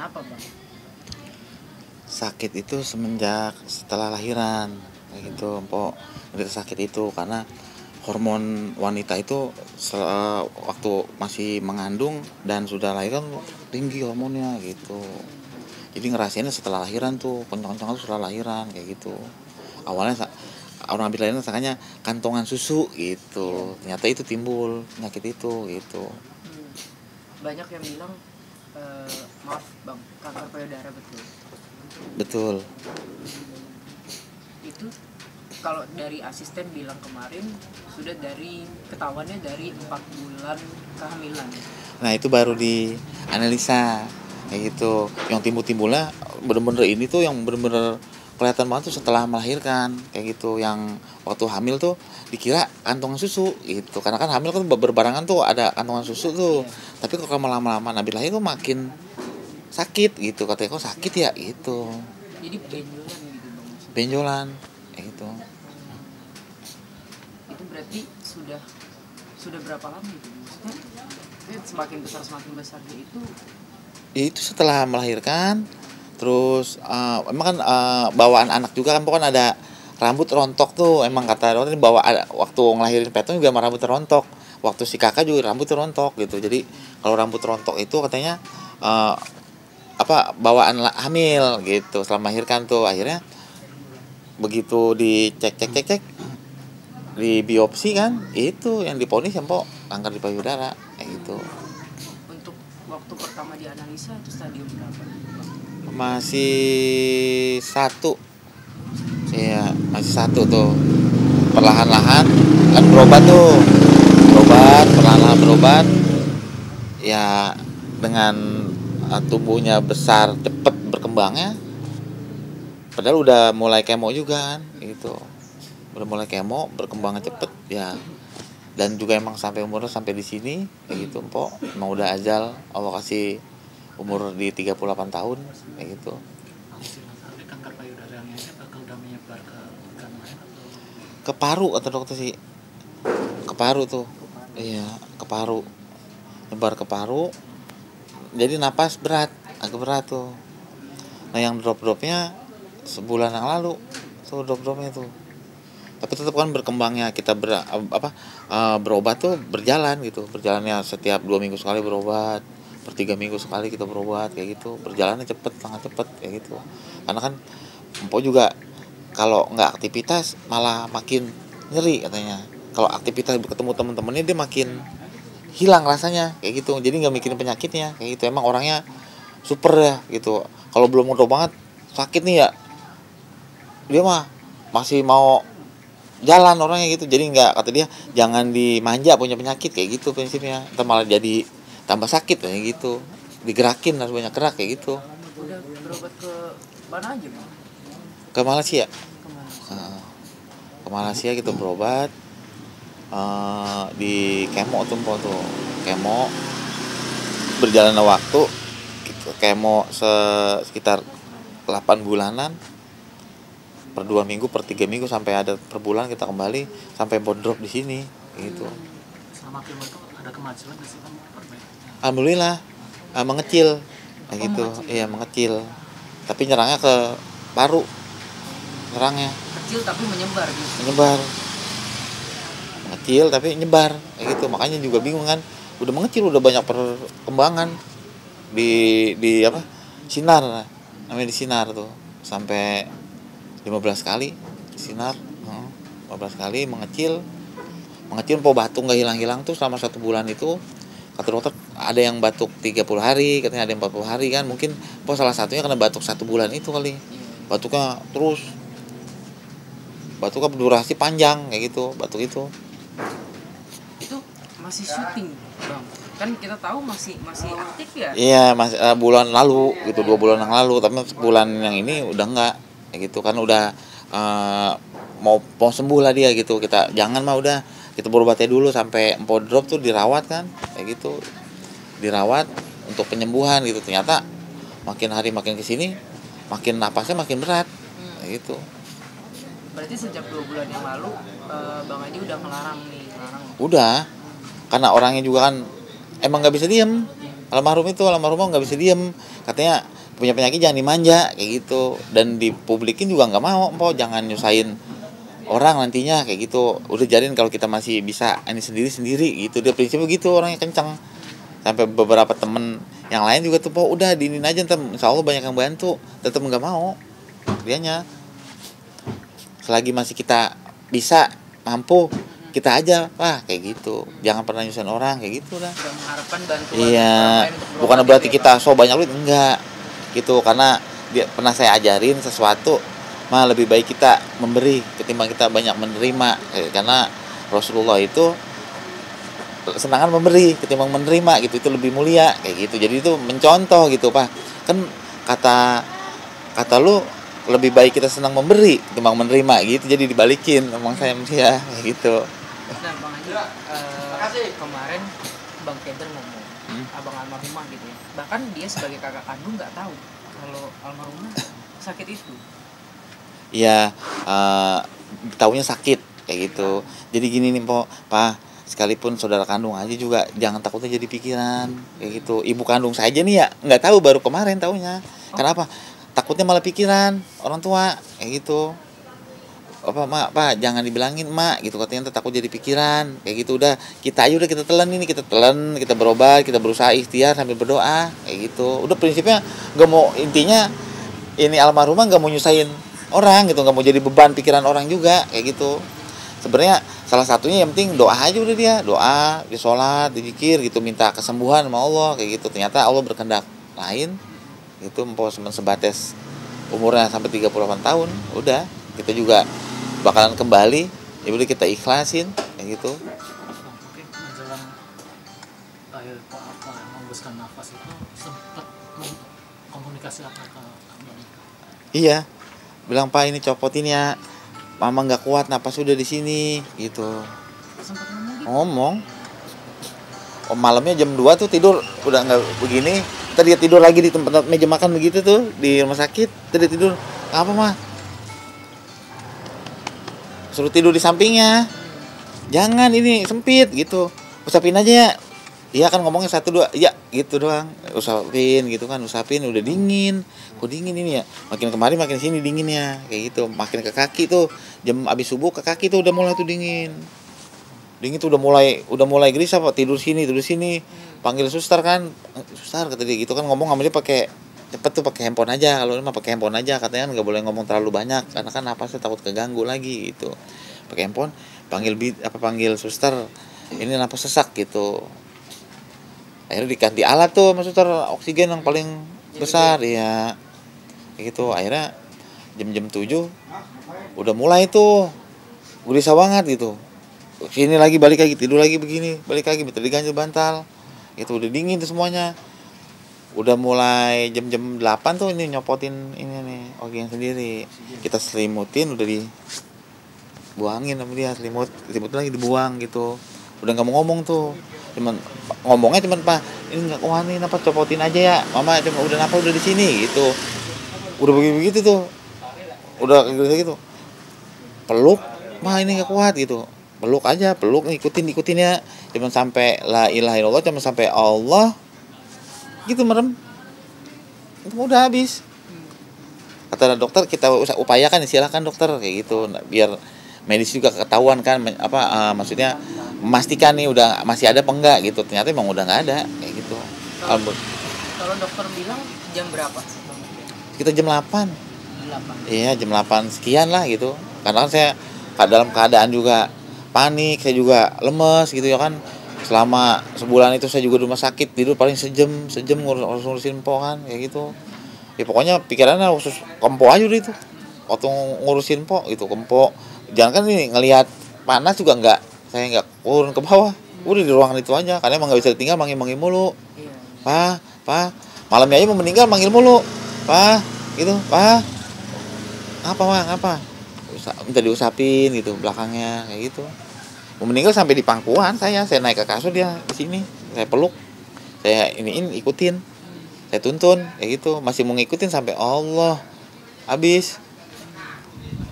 Kenapa bang? Sakit itu semenjak setelah lahiran kayak gitu, Mpok. Menderita sakit itu karena hormon wanita itu waktu masih mengandung dan sudah lahir kan tinggi hormonnya gitu. Jadi ngerasainnya setelah lahiran tuh, kencang-kencang tuh setelah lahiran kayak gitu. Awalnya orang habis lahiran sakanya kantongan susu gitu. Ternyata itu timbul penyakit itu gitu. Banyak yang bilang maaf bang, kanker payudara betul. Betul. Itu kalau dari asisten bilang kemarin sudah dari ketahuannya dari 4 bulan kehamilan. Nah itu baru dianalisa kayak gitu. Yang timbul-timbulnya bener-bener ini tuh yang bener-bener kelihatan banget tuh setelah melahirkan kayak gitu. Yang waktu hamil tuh dikira kantongan susu gitu. Karena kan hamil kan berbarangan tuh ada kantongan susu tuh. Tapi kalau lama-lama Nabi lahir tuh makin sakit gitu. Katanya kok sakit ya gitu. Jadi benjolan gitu bang. Benjolan kayak gitu. Itu berarti sudah berapa lama itu? Maksudnya semakin besar itu. Itu setelah melahirkan. Terus emang kan bawaan anak juga kan, pokoknya ada rambut rontok tuh. Emang kata dokter ini waktu ngelahirin Peton juga rambut rontok. Waktu si kakak juga rambut rontok gitu. Jadi kalau rambut rontok itu katanya bawaan hamil gitu. Setelah melahirkan tuh akhirnya begitu dicek di biopsi kan itu yang diponis ya Mpok, kanker di payudara kayak gitu. Untuk waktu pertama dianalisa itu stadium berapa? Masih 1. Iya, masih 1 tuh. Perlahan-lahan kan berobat tuh. Perlahan-lahan berobat. Ya dengan tubuhnya besar, cepet berkembangnya. Padahal udah mulai kemo juga kan, gitu. Udah mulai kemo, berkembangnya cepet ya. Dan juga emang sampai umurnya sampai di sini kayak gitu, Mpok. Emang udah ajal Allah kasih umur di 38 tahun kayak gitu. Kanker payudara yang ini bakal udah menyebar ke organ lain atau Ke paru kata dokter sih. Ke paru tuh. Iya, ke paru. Nyebar ke paru. Jadi napas agak berat tuh. Nah, yang drop-dropnya sebulan yang lalu tuh drop-dropnya tuh. Tapi tetap kan berkembangnya kita berobat tuh berjalan gitu. Berjalannya setiap 2 minggu sekali berobat. Per 3 minggu sekali kita berobat kayak gitu. Berjalannya sangat cepet kayak gitu. Karena kan Mpok juga kalau nggak aktivitas malah makin nyeri katanya. Kalau aktivitas ketemu temen-temennya dia makin hilang rasanya kayak gitu. Jadi nggak mikirin penyakitnya kayak gitu. Emang orangnya super ya gitu. Kalau belum ngerti banget sakit nih ya, dia mah masih mau jalan orangnya gitu. Jadi nggak, kata dia jangan dimanja punya penyakit kayak gitu prinsipnya. Ntar malah jadi tambah sakit kayak gitu. Digerakin harus banyak gerak kayak gitu. udah berobat ke mana aja bang? Ke Malaysia. Ke Malaysia. Ke Malaysia gitu berobat. Di kemo tuh kemo berjalan waktu gitu. Kemo sekitar 8 bulanan, per 2 minggu, per 3 minggu, sampai ada per bulan kita kembali sampai drop di sini gitu. Selama kemo itu ada kemajuan nggak sih bang? Alhamdulillah mengecil kayak gitu. Iya mengecil, tapi nyerangnya ke paru, nyerangnya Kecil tapi menyebar gitu. Mengecil tapi nyebar kayak gitu. Makanya juga bingung kan, udah mengecil udah banyak perkembangan di sinar, namanya di sinar tuh sampai 15 kali sinar, 15 kali mengecil po batuk nggak hilang tuh selama 1 bulan itu. Kata dokter ada yang batuk 30 hari, katanya ada yang 40 hari kan, mungkin po salah satunya karena batuk 1 bulan itu kali. Batuknya berdurasi panjang kayak gitu, batuk itu. Itu masih syuting bang? Kan kita tahu masih aktif ya? Iya, bulan lalu gitu, 2 bulan yang lalu, tapi bulan yang ini udah enggak kayak gitu kan, udah mau sembuh lah dia gitu. Kita jangan mah udah kita berobatnya dulu sampai empok drop tuh, dirawat kan kayak gitu, dirawat untuk penyembuhan gitu. Ternyata makin hari makin kesini makin napasnya makin berat kayak gitu. Berarti sejak 2 bulan yang lalu bang Haji udah ngelarang. Udah, karena orangnya juga kan emang nggak bisa diem almarhum nggak bisa diem, katanya punya penyakit jangan dimanja kayak gitu, dan dipublikin juga nggak mau, po jangan nyusahin orang nantinya kayak gitu, udah jadiin kalau kita masih bisa ini sendiri gitu, dia prinsipnya gitu, orangnya kencang. Sampai beberapa temen yang lain juga tuh, po udah diinin aja ntar insya Allah banyak yang bantu, tetap nggak mau dianya. Selagi masih kita bisa mampu, kita aja kayak gitu, jangan pernah nyusahin orang kayak gitu lah. Tidak mengharapkan bantuan Iya, orang lain untuk bukan berobat berarti gitu ya, kita Pak. so banyak duit, enggak gitu, karena dia pernah saya ajarin sesuatu mah lebih baik kita memberi ketimbang kita banyak menerima, karena Rasulullah itu senangan memberi ketimbang menerima gitu, itu lebih mulia kayak gitu. Jadi itu mencontoh gitu, Pak, kan kata lu lebih baik kita senang memberi ketimbang menerima gitu, jadi dibalikin ngomong saya sama dia kayak gitu. Nah Bang Haji, kemarin Bang Keder ngomong, abang almarhumah gitu ya, bahkan dia sebagai kakak kandung nggak tahu kalau almarhumah sakit itu. Iya, taunya sakit kayak gitu. Jadi gini nih, Pak, sekalipun saudara kandung aja juga jangan takutnya jadi pikiran kayak gitu. Ibu kandung saya aja nih ya nggak tahu, baru kemarin taunya. Kenapa? Takutnya malah pikiran orang tua kayak gitu. Apa, mak, Pak, jangan dibilangin mak gitu, katanya ntar takut jadi pikiran kayak gitu. Udah kita aja, udah kita telan ini, kita berobat, kita berusaha ikhtiar sambil berdoa kayak gitu. Udah prinsipnya nggak mau, intinya ini almarhumah nggak mau nyusahin orang gitu, nggak mau jadi beban pikiran orang juga kayak gitu. Sebenarnya salah satunya yang penting doa aja, udah dia sholat, dizikir gitu, minta kesembuhan sama Allah kayak gitu. Ternyata Allah berkehendak lain gitu, sebatas umurnya sampai 38 tahun, udah kita juga bakalan kembali, ya udah kita ikhlasin kayak gitu. Mungkin menjelang akhir apa menghembuskan nafas itu sempat komunikasi apa ke Abang? Iya, bilang, Pak, ini copotin ya, mama nggak kuat napas udah di sini gitu. Sempat ngomong gitu. Ngomong. Malamnya jam 2 tuh tidur udah nggak begini, tadi dia tidur lagi di tempat meja makan begitu tuh di rumah sakit, tadi tidur apa mah, suruh tidur di sampingnya, jangan ini sempit gitu, usapin aja ya. Iya kan ngomongnya 1 2 ya gitu doang, usapin gitu kan, usapin udah dingin, kok dingin ini ya, makin kemari makin sini dinginnya kayak gitu, makin ke kaki tuh jam abis subuh ke kaki tuh udah mulai tuh dingin tuh udah mulai gelisah, Pak, tidur sini, panggil suster kan, suster kata dia gitu kan, ngomong sama dia pakai cepet tuh, pakai handphone aja, kalau ini mah pakai handphone aja katanya kan, nggak boleh ngomong terlalu banyak karena kan napasnya takut keganggu lagi gitu, pakai handphone, panggil suster, ini napas sesak gitu. Akhirnya diganti alat tuh sama suster, oksigen yang paling besar ya kayak gitu. Akhirnya jam 7 udah mulai tuh gelisah banget gitu, sini lagi balik lagi, tidur lagi begini, balik lagi minta diganjel bantal itu, udah dingin tuh semuanya. Udah mulai jam 8 tuh ini nyopotin ini nih oksigen sendiri, kita selimutin, udah dibuangin sama dia, selimut lagi dibuang gitu. Udah nggak mau ngomong tuh, ngomongnya cuman, Pak, ini nggak kuat nih, napas copotin aja ya mama, cuma udah napas udah di sini gitu. Udah begitu tuh, udah gitu peluk, mah ini nggak kuat gitu, peluk ngikutin ya, cuman sampai la ilaha illallah, cuman sampai Allah gitu merem, itu udah habis. Kata dokter, kita upayakan, silakan dokter kayak gitu, biar medis juga ketahuan kan, maksudnya memastikan nih udah masih ada apa enggak gitu. Ternyata emang udah nggak ada kayak gitu. Kalau dokter bilang jam berapa? Kita jam 8. 8. Iya, jam 8 sekian lah gitu. Karena kan saya dalam keadaan juga panik, saya juga lemes gitu ya kan. Selama sebulan itu saya juga di rumah sakit, tidur paling sejam ngurusin empo kan kayak gitu. Ya pokoknya pikirannya khusus kempo aja udah itu. Waktu ngurusin empo gitu, kempo. Jangan kan ini ngelihat panas juga saya nggak turun ke bawah, udah di ruangan itu aja, karena emang nggak bisa ditinggal, manggil mulu. Pak, malamnya aja mau meninggal manggil mulu, Pak, gitu, Pak, ngapa, minta diusapin gitu belakangnya kayak gitu. Mau meninggal sampai di pangkuan saya naik ke kasur, dia di sini, saya peluk, saya ikutin, saya tuntun kayak gitu, masih mau ngikutin sampai Allah habis.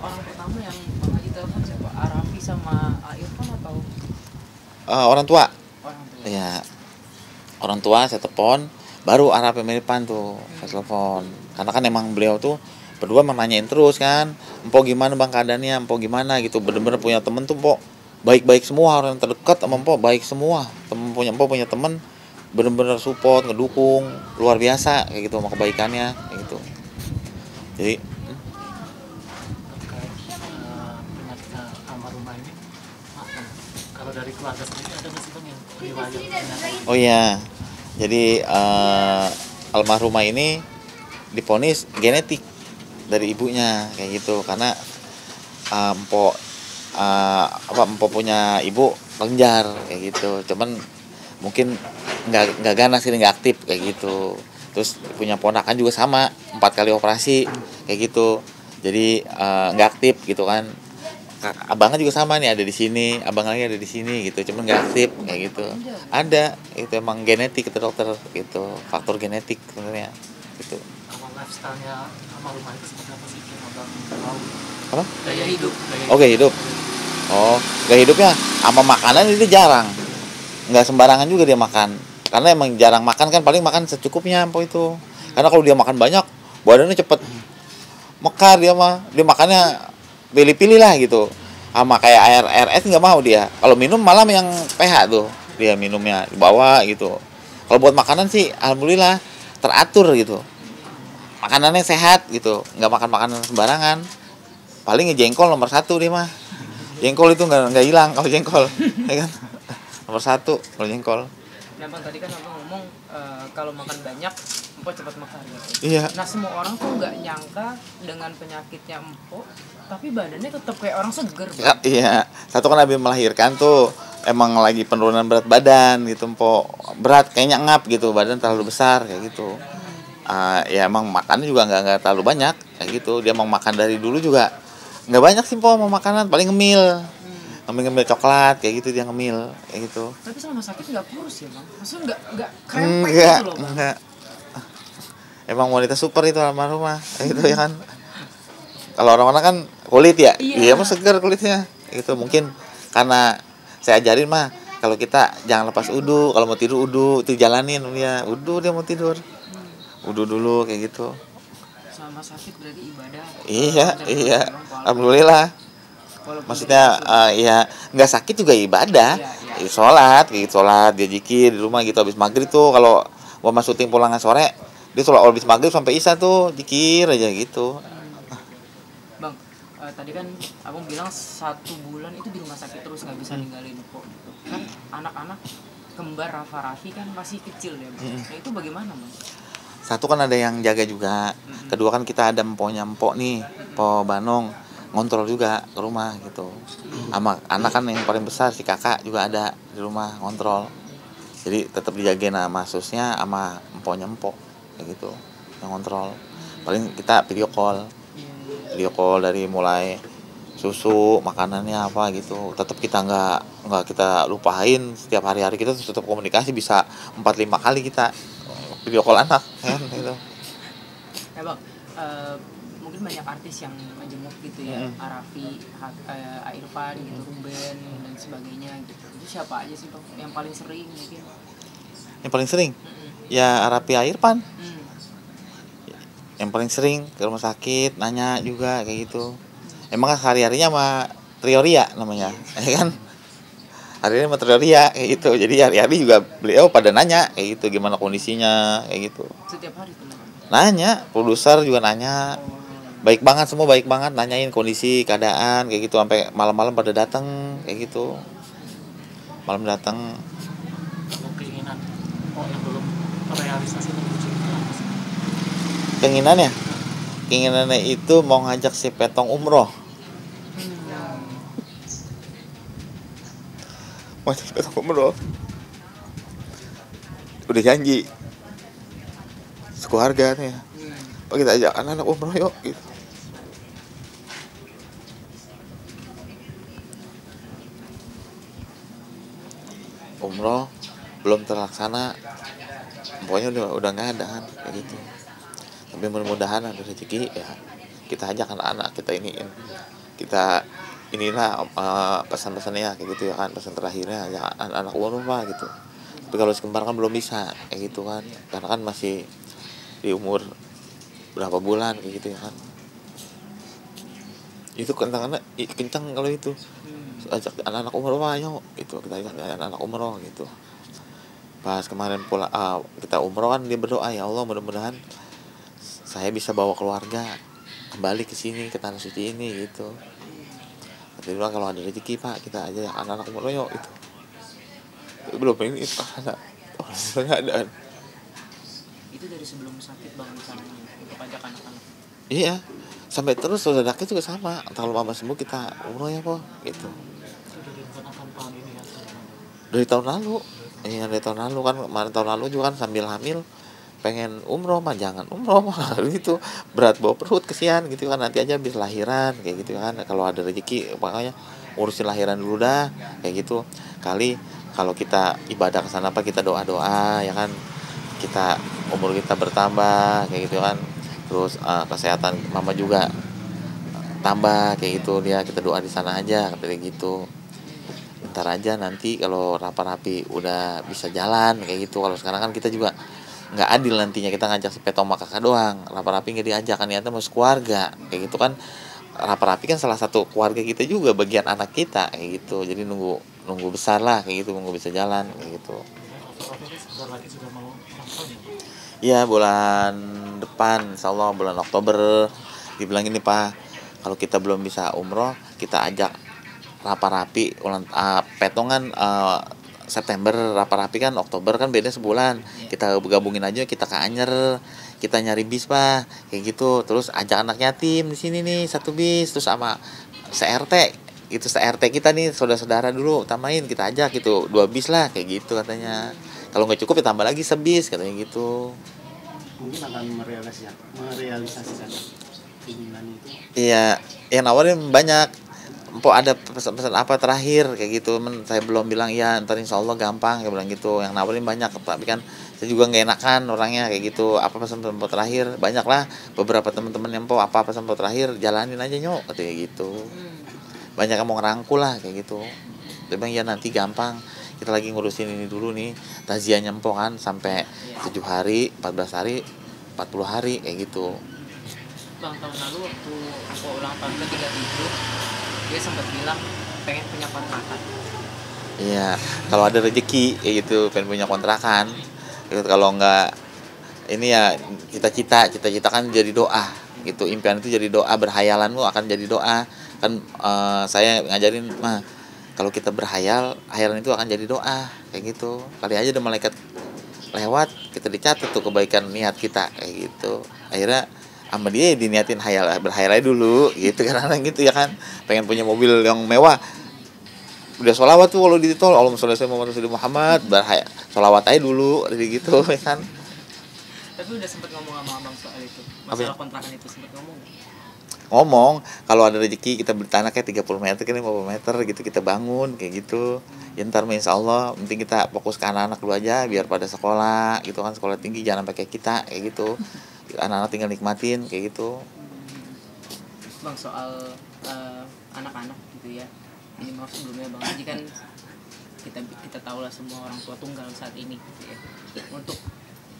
Orang pertama yang Bang Haji telepon siapa? Arafi sama Irfan atau Orang tua. orang tua? Ya, orang tua saya telepon, baru arah pemiripan tuh saya telepon, karena kan emang beliau tuh berdua emang nanyain terus kan, empok gimana bang keadaannya, empok gimana gitu, bener-bener punya temen tuh empok baik-baik semua, orang yang terdekat sama empok baik semua, temen punya empok punya temen bener-bener support, ngedukung luar biasa kayak gitu sama kebaikannya kayak gitu. Jadi terkait penyakitnya almarhumah ini, kalau dari keluarga sendiri ada nggak sih bang yang riwayat penyakit? oh iya, jadi almarhumah ini diponis genetik dari ibunya kayak gitu, karena empok empok punya ibu kelenjar kayak gitu, cuman mungkin nggak ganas ini, nggak aktif kayak gitu. Terus punya ponakan juga sama 4 kali operasi kayak gitu, jadi nggak aktif gitu kan. Abangnya juga sama nih, ada di sini, abang lagi ada di sini gitu, cuman nggak aktif kayak gitu. Ada itu emang genetik itu dokter gitu, faktor genetik sebenarnya gitu. Kalau lifestyle-nya almarhumah itu seperti apa sih yang abang tahu? Apa? Gaya hidup. Oke, hidup. Oh, gaya hidupnya sama makanan itu jarang, nggak sembarangan juga dia makan, karena emang jarang makan kan, paling makan secukupnya empok itu. Karena kalau dia makan banyak badannya cepet mekar, dia makannya pilih-pilih lah gitu, sama kayak air es nggak mau dia, kalau minum malam yang pH tuh dia minumnya dibawa gitu. Kalau buat makanan sih alhamdulillah teratur gitu, makanannya sehat gitu, nggak makan makanan sembarangan. Paling jengkol nomor 1 dia mah, jengkol itu nggak hilang kalau jengkol ya kan, nomor 1 kalau jengkol. Nah bang, tadi kan abang ngomong kalau makan banyak empok cepat mekar gitu. Iya. Nah semua orang tuh nggak nyangka dengan penyakitnya empok, tapi badannya tetap kayak orang seger. Ya, iya, satu kan habis melahirkan tuh emang lagi penurunan berat badan gitu, empok berat kayaknya ngap gitu, badan terlalu besar kayak gitu. Ya emang makannya juga nggak terlalu banyak kayak gitu, dia emang makan dari dulu juga nggak banyak sih empok, mau makanan paling ngemil coklat kayak gitu, dia ngemil kayak gitu. Tapi selama sakit nggak kurus ya bang? Maksudnya nggak krempek gitu loh bang? Enggak. Emang wanita super itu almarhumah itu ya kan. Kalau orang-orang kan kulit ya, Iya. dia mah segar kulitnya. Itu mungkin karena saya ajarin mah, kalau kita jangan lepas udu, kalau mau tidur udu, itu jalanin dia. Udu dia mau tidur. Udu dulu kayak gitu. Selama sakit berarti ibadah. Iya. Bang, Alhamdulillah. walaupun Maksudnya ya nggak sakit juga ibadah. Iya. Sholat, kayak gitu, sholat dia zikir di rumah gitu, habis maghrib tuh kalau mau mas syuting pulangan sore, dia sholat habis maghrib sampai isya tuh zikir aja gitu. Bang, tadi kan abang bilang 1 bulan itu di rumah sakit terus nggak bisa ninggalin kok gitu. Kan anak-anak kembar Rafa Raffi kan masih kecil ya bang. Nah itu bagaimana bang? Satu kan ada yang jaga juga, kedua kan kita ada empoknya empok nih, empok Banong ngontrol juga ke rumah gitu. Sama anak kan yang paling besar si kakak juga ada di rumah ngontrol. Jadi tetap dijagain sama susnya sama empoknya empok kayak gitu, yang ngontrol. Paling kita video call dari mulai susu, makanannya apa gitu. Tetap kita nggak kita lupain, setiap hari-hari kita tetap komunikasi, bisa 4-5 kali kita video call anak kan gitu. Ya bang, mungkin banyak artis yang majemuk gitu ya, Arafi, Irfan gitu, Ruben dan sebagainya gitu. Itu siapa aja sih bang yang paling sering mungkin? Yang paling sering ya Arapi Irfan. Hmm. Yang paling sering ke rumah sakit nanya juga kayak gitu. Emang kan hari-harinya sama Trioria namanya, ya kan? Hari-harinya sama Trioria kayak gitu. Jadi hari-hari juga beliau pada nanya kayak gitu, gimana kondisinya kayak gitu. Setiap hari tuh Nanya, produser juga nanya. Baik banget, semua baik banget, nanyain kondisi, keadaan kayak gitu, sampai malam-malam pada datang kayak gitu. Malam datang. Kalau keinginan yang belum terrealisasi itu apa sih? Keinginannya itu mau ngajak si Petong umroh. Mau ngajak si Petong umroh. Udah janji sekeluarga nih, Pak kita ajak anak-anak umroh yuk gitu. Umroh belum terlaksana, pokoknya udah nggak ada kan kayak gitu. Tapi mudah-mudahan ada rezeki ya, kita ajak anak-anak inilah pesan-pesannya kayak gitu ya kan, pesan terakhirnya ajak anak-anak umroh gitu. Tapi kalau si kembar kan belum bisa kayak gitu kan, karena kan masih di umur berapa bulan kayak gitu ya kan. Itu kencang kalau itu ajak anak-anak umroh, ayo itu kita ajak anak-anak umroh gitu. Pas kemarin kita umroh kan dia berdoa, ya Allah mudah-mudahan saya bisa bawa keluarga kembali ke sini, ke tanah suci ini gitu. Dia bilang kalau ada rezeki Pak kita aja anak-anak umroh yuk itu. Belum ini itu ada ada. Itu dari sebelum sakit bang misalnya untuk ajak anak-anak. Iya, sampai terus saudaranya juga sama. Kalau mama sembuh kita umroh ya po gitu. Itu udah direncanakan tahun ini ya sebenarnya. Dari tahun lalu. Iya dari tahun lalu kan, kemarin tahun lalu juga kan sambil hamil pengen umroh mah jangan umroh mah gitu, berat bawa perut kesian gitu kan, nanti aja habis lahiran kayak gitu kan, kalau ada rezeki makanya urusin lahiran dulu dah kayak gitu. Kali kalau kita ibadah ke sana apa kita doa ya kan, kita umur kita bertambah kayak gitu kan, terus kesehatan mama juga tambah kayak gitu, dia kita doa di sana aja kayak gitu. Ntar aja nanti kalau rapi udah bisa jalan kayak gitu. Kalau sekarang kan kita juga nggak adil nantinya, kita ngajak si Peto sama kakak doang, rapi nggak diajak kan, niatnya mau keluarga kayak gitu kan. Rapi kan salah satu keluarga kita juga, bagian anak kita kayak gitu, jadi nunggu besar lah kayak gitu, nunggu bisa jalan kayak gitu. Tapi ini sebentar lagi sudah mau ulang tahun ya. Iya bulan depan insyaallah bulan Oktober. Dibilang ini Pak, kalau kita belum bisa umroh kita ajak rapi petongan September, rapi kan Oktober kan beda sebulan. Kita gabungin aja, kita ke Anyer, kita nyari bis Pak kayak gitu. Terus ajak anak yatim di sini nih satu bis, terus sama CRT itu CRT kita nih saudara-saudara dulu tambahin, kita ajak gitu 2 bis lah kayak gitu katanya. Kalau nggak cukup ya tambah lagi sebis katanya gitu. Mungkin akan merealisasikan keinginan itu. Iya, yang nawarin banyak. Empok ada pesan-pesan apa terakhir kayak gitu, saya belum bilang ya ntar insya Allah gampang kayak bilang gitu. Yang nawarin banyak, tapi kan saya juga nggak enakan orangnya kayak gitu. Apa pesan-pesan terakhir, banyak lah beberapa teman-teman yang empok apa pesan terakhir jalanin aja nyok katanya gitu. Banyak yang mau ngerangkul lah kayak gitu. Dia bilang ya nanti gampang, kita lagi ngurusin ini dulu nih, taziahnya empok kan sampai 7 hari, 14 hari, 40 hari kayak gitu. Bang tahun lalu waktu aku ulang tahun ke 37 dia sempat bilang pengen punya kontrakan. Iya, kalau ada rezeki kayak gitu pengen punya kontrakan. Gitu, kalau enggak ini ya cita-cita kan jadi doa gitu. Impian itu jadi doa, berhayalanmu akan jadi doa. Kan saya ngajarin mah kalau kita berhayal, hayalan itu akan jadi doa kayak gitu. Kali aja ada malaikat lewat, kita dicatat tuh kebaikan niat kita kayak gitu. Akhirnya sama dia diniatin berhayal aja dulu gitu kan, anak gitu ya kan, pengen punya mobil yang mewah, udah sholawat tuh kalau di tol, Allahumma sholli ala sayyidina Muhammad, sholawat aja dulu gitu ya kan. Tapi udah sempet ngomong sama abang soal itu, masalah kontrakan itu sempet ngomong kalau ada rezeki kita beli tanah kayak 30 meter kan 50 meter gitu, kita bangun kayak gitu ya. Ntar insya Allah penting kita fokus ke anak-anak dulu aja biar pada sekolah gitu kan, sekolah tinggi jangan pakai kita kayak gitu, anak-anak tinggal nikmatin kayak gitu. Bang soal anak-anak gitu ya, ini maaf sebelumnya Bang Haji kan kita tahu lah semua orang tua tunggal saat ini gitu ya, untuk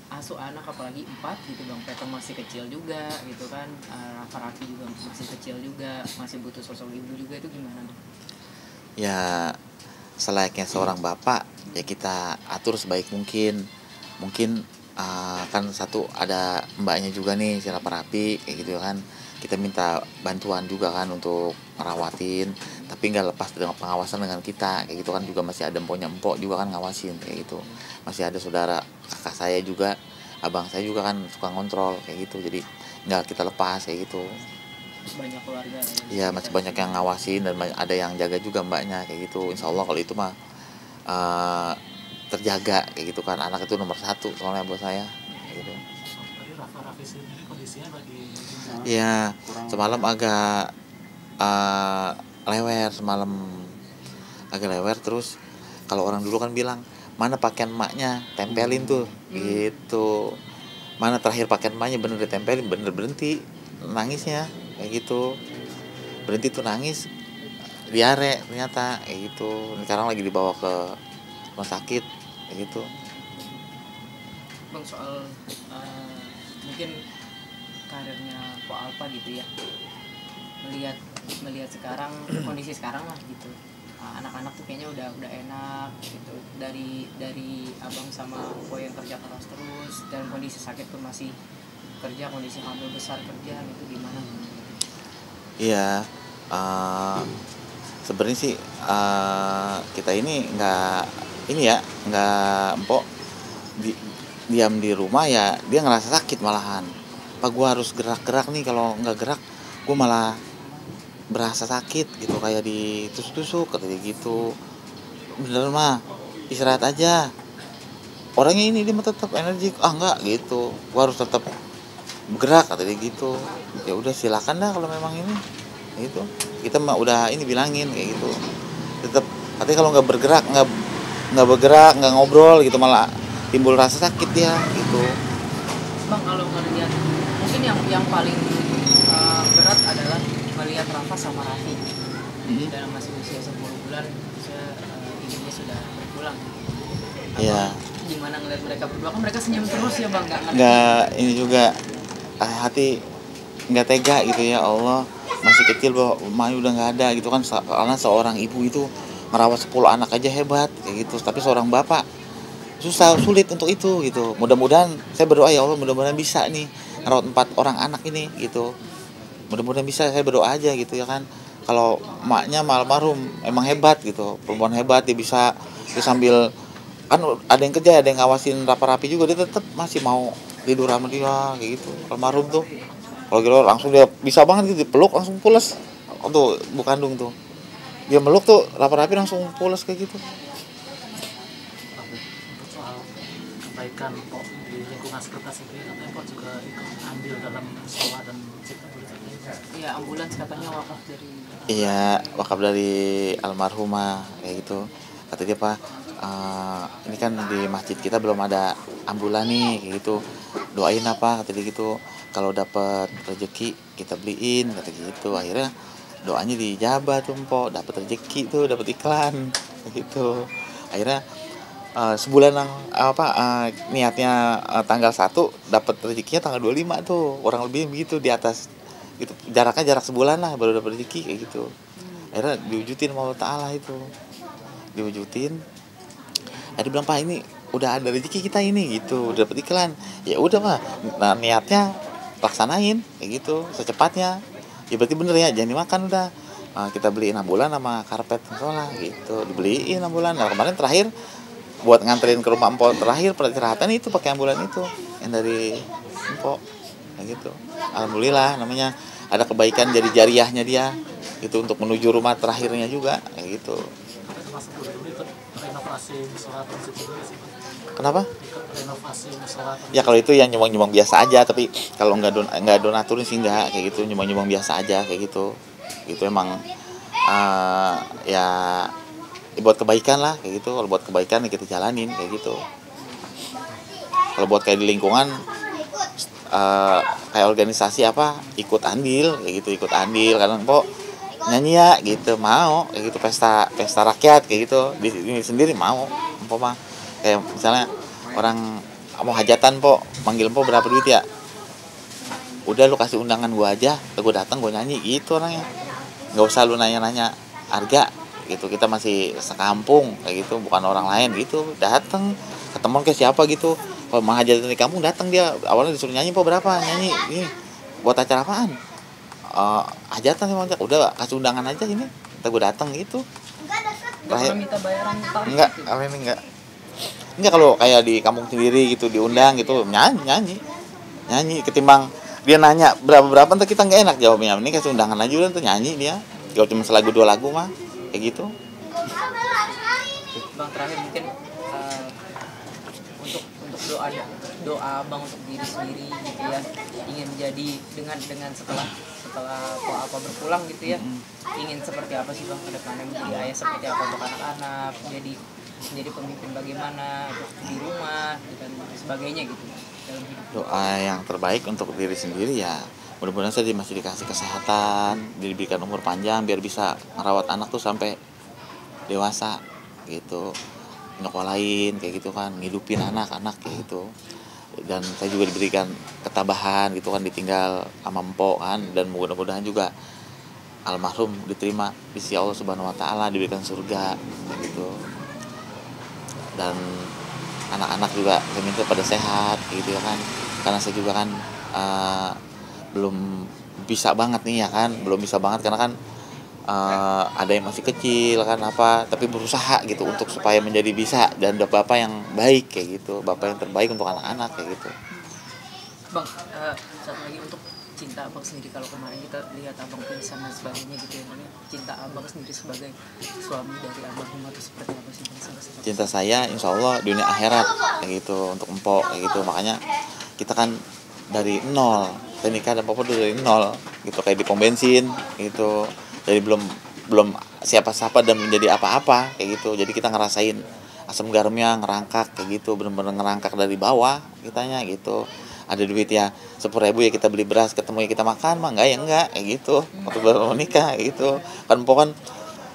asuh anak apalagi 4 gitu Bang, Peter masih kecil juga gitu kan, Rafa juga masih kecil juga, masih butuh sosok ibu juga, itu gimana Bang? Ya selayaknya seorang bapak ya kita atur sebaik mungkin kan satu ada mbaknya juga nih si Rapi kayak gitu kan, kita minta bantuan juga kan untuk ngerawatin, tapi nggak lepas dengan pengawasan dengan kita kayak gitu kan, juga masih ada empok juga kan ngawasin kayak gitu, masih ada saudara kakak saya juga, abang saya juga kan suka ngontrol kayak gitu, jadi nggak kita lepas kayak gitu. Banyak keluarga ya masih banyak yang ngawasin dan ada yang jaga juga mbaknya kayak gitu. Insya Allah kalau itu mah terjaga kayak gitu kan, anak itu nomor 1 soalnya buat saya kayak gitu. Tadi Rafi sendiri kondisinya lagi Iya, semalam agak lewer semalam, agak lewer. Terus kalau orang dulu kan bilang mana pakaian emaknya, tempelin tuh gitu. Mana terakhir pakaian emaknya, bener ditempelin, bener berhenti nangisnya kayak gitu, berhenti tuh nangis, diare ternyata kayak gitu. Sekarang lagi dibawa ke rumah sakit kayak gitu. Bang, soal mungkin karirnya Ko Alpa gitu ya, melihat sekarang kondisi sekarang lah gitu. Anak-anak tuh kayaknya udah enak gitu, dari abang sama Ko yang kerja keras terus, dan kondisi sakit tuh masih kerja, kondisi hamil besar kerja gitu, gimana? Iya, sebenarnya sih kita ini nggak empok diam di rumah ya, dia ngerasa sakit malahan. Apa gue harus gerak-gerak nih, kalau nggak gerak gue malah berasa sakit gitu, kayak ditusuk-tusuk katanya gitu. Bener mah istirahat aja, orangnya ini dia mah tetap energi, enggak gitu, gue harus tetap bergerak katanya gitu. Ya udah silakan dah kalau memang ini gitu, kita mah udah ini bilangin kayak gitu, tetap katanya kalau nggak bergerak, nggak ngobrol gitu malah timbul rasa sakit ya gitu. Bang, kalau ngelihat mungkin yang paling berat adalah melihat Rafa sama Raffi dalam masih usia 10 bulan, ibunya sudah berpulang. Iya. Gimana ngelihat mereka berdua, kan mereka senyum terus ya Bang, nggak ini juga hati nggak tega gitu, ya Allah, masih kecil bahwa emaknya udah nggak ada gitu kan. Karena seorang ibu itu merawat 10 anak aja hebat kayak gitu, tapi seorang bapak sulit untuk itu gitu. Mudah-mudahan saya berdoa, ya Allah, mudah-mudahan bisa nih merawat 4 orang anak ini gitu, mudah-mudahan bisa, saya berdoa aja gitu ya kan. Kalau emaknya almarhum emang hebat gitu, perempuan hebat, dia bisa sambil kan ada yang kerja, ada yang ngawasin rapi juga, dia tetap masih mau tidur sama dia kayak gitu. Almarhum tuh kalau gitu langsung dia bisa banget gitu, dipeluk langsung pulas tuh ibu kandung tuh, dia meluk tuh rapi langsung pulas kayak gitu. Untuk soal kebaikan Pok di lingkungan sekitar sendiri, katanya Pok juga ikut andil dalam sekolah dan cipta bersama. Iya, ambulans katanya wakaf dari. Iya, wakaf dari almarhumah kayak gitu. Kata dia, Pak, ini kan di masjid kita belum ada ambulan nih kayak gitu, doain apa kata dia gitu, kalau dapat rezeki kita beliin kata gitu. Akhirnya doanya dijabah tuh Mpok, dapat rezeki tuh, dapat iklan kayak gitu. Akhirnya sebulan niatnya tanggal 1, dapat rezekinya tanggal 25 tuh, kurang lebih begitu, di atas gitu, jarak sebulan lah baru dapat rezeki kayak gitu. Akhirnya diwujudin sama Allah Ta'ala itu, diwujudin. Dia bilang, Pak, ini udah ada rezeki kita ini gitu, udah dapat iklan. Ya udah mah, nah niatnya laksanain kayak gitu secepatnya. Ya berarti bener ya, jangan dimakan udah. Kita beliin ambulan sama karpet musola gitu, dibeliin ambulan. Nah kemarin terakhir buat nganterin ke rumah Empok, terakhir peristirahatan itu pakai ambulan itu yang dari Empok kayak gitu. Alhamdulillah, namanya ada kebaikan, jadi jariahnya dia itu untuk menuju rumah terakhirnya juga kayak gitu. Termasuk dulu ikut renovasi musola masjid juga sih. Kenapa? Ikut renovasi musola. Ya kalau itu yang nyumbang biasa aja, tapi kalau nggak donaturin sih nggak kayak gitu, nyumbang biasa aja kayak gitu. Itu emang ya buat kebaikan lah kayak gitu. Kalau buat kebaikan ya kita jalanin kayak gitu. Kalau buat kayak di lingkungan kayak organisasi apa, ikut andil kayak gitu, ikut andil kadang Pok nyanyi ya gitu, mau kayak gitu, pesta rakyat kayak gitu di ini sendiri mau Pok mah. Kayak misalnya orang mau hajatan Pok, manggil Pok berapa duit ya, udah lu kasih undangan gua aja, gue datang gue nyanyi gitu orangnya, nggak usah lu nanya harga gitu. Kita masih sekampung kayak gitu, bukan orang lain gitu, datang ketemu kayak siapa gitu. Kalau mau hajatan di kampung datang, dia awalnya disuruh nyanyi, Pok berapa nyanyi ini buat acara apaan, hajatan sih Bang, udah kasih undangan aja ini, kita gue datang gitu. Nggak minta bayaran Enggak, enggak, kalau kayak di kampung sendiri gitu diundang gitu, nyanyi ketimbang dia nanya berapa ntar kita nggak enak jawabnya. Ini kasih undangan aja udah tuh, nyanyi dia, kalau cuma selagu 2 lagu mah kayak gitu. Bang, terakhir mungkin untuk doa Bang untuk diri sendiri gitu ya, ingin menjadi dengan setelah Ko Alpa berpulang gitu ya, ingin seperti apa sih Bang ke depannya, menjadi ayah seperti apa untuk anak-anak, menjadi pemimpin bagaimana di rumah dan sebagainya gitu dalam hidup. Doa yang terbaik untuk diri sendiri ya, mudah-mudahan saya masih dikasih kesehatan, diberikan umur panjang biar bisa merawat anak tuh sampai dewasa gitu. nyokolain kayak gitu kan, ngidupin anak-anak kayak gitu. Dan saya juga diberikan ketabahan gitu kan, ditinggal sama empok kan, dan mudah-mudahan juga almarhum diterima di sisi Allah Subhanahu wa taala, diberikan surga kayak gitu. Dan anak-anak juga saya minta pada sehat gitu ya kan, karena saya juga kan belum bisa banget nih ya kan, belum bisa banget karena kan ada yang masih kecil kan apa, tapi berusaha gitu untuk supaya menjadi bisa dan bapak yang baik kayak gitu, bapak yang terbaik untuk anak-anak kayak gitu. Bang, satu lagi untuk cinta abang sendiri, kalau kemarin kita lihat abang pingsan dan sebagainya gitu ya, cinta abang sendiri sebagai suami dari almarhum itu seperti apa sih bang? Cinta saya insya Allah dunia akhirat kayak gitu untuk empok kayak gitu, makanya kita kan dari nol, saya nikah dan papa dari nol gitu, kayak di pom bensin gitu, jadi belum siapa-siapa dan menjadi apa-apa kayak gitu. Jadi kita ngerasain asam garamnya, ngerangkak kayak gitu, bener-bener ngerangkak dari bawah kitanya gitu. Ada duit ya 10.000 ya kita beli beras, ketemu ya kita makan, mah enggak ya enggak kayak gitu. Waktu baru nikah kayak gitu kan, empok kan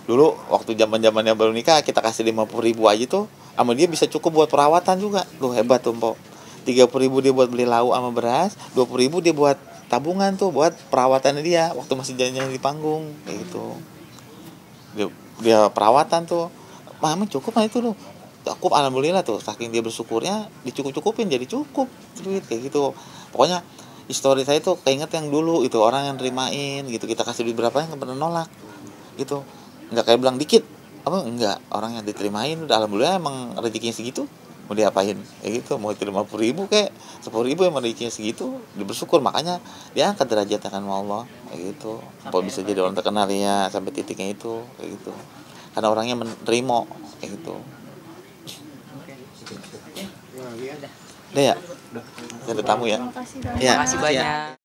dulu waktu zamannya baru nikah kita kasih 50.000 aja tuh sama dia bisa cukup buat perawatan juga. Duh hebat tuh empok. 30.000 dia buat beli lauk sama beras, 20.000 dia buat tabungan tuh buat perawatannya dia waktu masih jalan-jalan di panggung kayak gitu. Dia perawatan tuh, mama cukup lah itu loh, cukup alhamdulillah tuh, saking dia bersyukurnya dicukup-cukupin jadi cukup duit kayak gitu. Pokoknya histori saya tuh keinget yang dulu itu, orang yang nerimain gitu, kita kasih duit berapa yang nggak pernah nolak gitu, nggak kayak bilang dikit apa, enggak, orang yang diterimain udah alhamdulillah emang rezekinya segitu, mau diapain kayak gitu, mau 50.000 kayak 10.000 emang rezekinya segitu, dia bersyukur, makanya dia angkat derajatnya kan sama Allah kayak gitu. Kalau bisa jadi orang terkenal ya sampai titiknya itu kayak gitu, karena orangnya menerima kayak gitu. Udah ya, ada tamu ya. Terima kasih banyak.